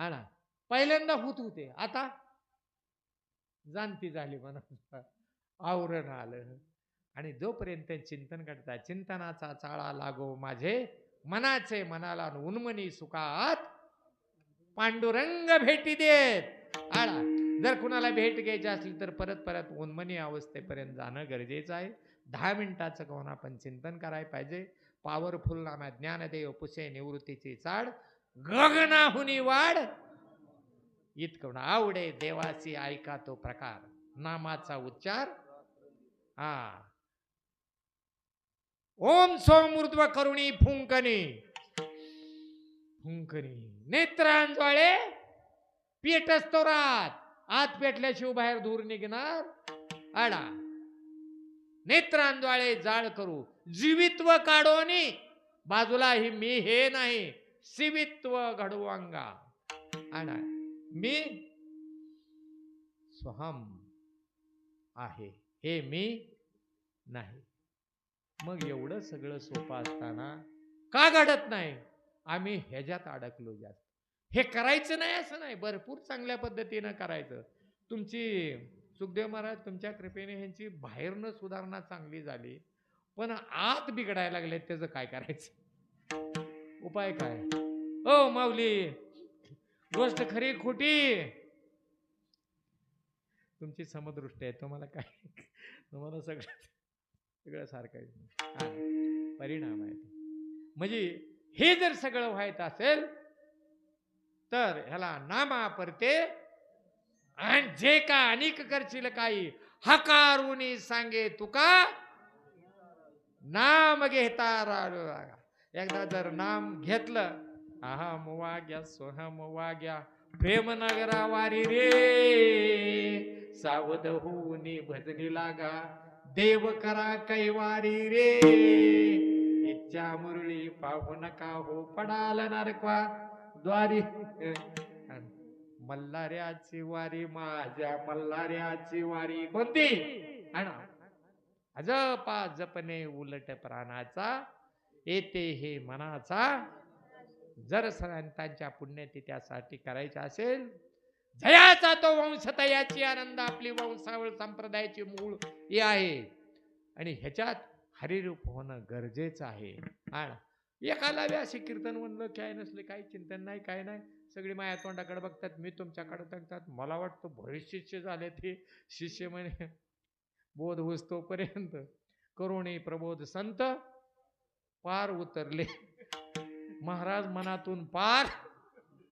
आणा पहिल्यांदा होत होते, आता जाणती झाली म्हणा आवरण आलं. आणि जोपर्यंत चिंतन करता चिंतनाचा चाळा लागो माझे मनाचे मनाला उन्मनी सुखात पांडुरंग भेटी देत. आळा जर कुणाला भेट घ्यायची असली तर परत परत उन्मनी अवस्थेपर्यंत जाणं गरजेचं आहे. 10 मिनिटाचं कोण आपण चिंतन करायला पाहिजे. पॉवरफुल नामा ज्ञानदेव पुसे निवृत्तीची चाड गगनाहुनी वाढ इतकं आवडे देवाची ऐका तो प्रकार नामाचा उच्चार. हा ओम सोम ऊर्ध्व करुणी फुंकणी फुंकणी नेत्रांजळे पेटस्तो रात आत पेटल्याशिवाय बाहेर दूर निघणार. आडा नेत्रांद्वाळे जाळ करू जीवित्व काढोनी बाजूला ही मी हे नाही शिवित्व घडवू अंगा. आणा मी स्वहम आहे हे मी नाही. मग एवढं सगळं सोपं असताना का घडत नाही. आम्ही ह्याच्यात अडकलो जास्त. हे करायचं नाही असं नाही, भरपूर चांगल्या पद्धतीनं करायचं. तुमची सुखदेव महाराज तुमच्या कृपेने ह्यांची बाहेरनं सुधारणा चांगली झाली, पण आत बिघडायला लागले. त्याचं काय करायचं उपाय काय. ओ माऊली गोष्ट खरी खोटी तुमची समदृष्टी आहे. तुम्हाला काय तुम्हाला सगळं सारखं आहे. परिणाम आहे. म्हणजे हे जर सगळं व्हायचं असेल तर ह्याला नामा परते आणि जे का अनेक करशील काही हकारुनी सांगे तुका नाम घेता राडू लागा. एकदा जर नाम घेतलं अहम वाग्या सोहम वाग्या प्रेम नगरा वारी रे सावध होऊनी भजनी लागा देव करा कैवारी रे इच्छा मुरळी पाहू नका हो पडाल नरका द्वारी. मल्हाऱ्याची वारी माझ्या मल्हाऱ्याची वारी कोणती. अजपा जपणे उलट प्राणाचा येते हे मनाचा. जर संतांच्या पुण्यतिथ्यासाठी करायचं असेल जयाचा तो वंश तयाची आनंद आपली वंशावळ संप्रदायाची मूळ हे आहे आणि ह्याच्यात हरिरूप होणं गरजेचं आहे. आणि एकाला बी असे कीर्तन म्हणलं काय नसले काही चिंतन नाही काय नाही सगळी माया तोंडाकडे बघतात, मी तुमच्याकडे बघतात. मला वाटतं बरेच शिष्य झाले ते शिष्य म्हणे बोध होस तोपर्यंत करुणी प्रबोध संत पार उतरले. महाराज मनातून पार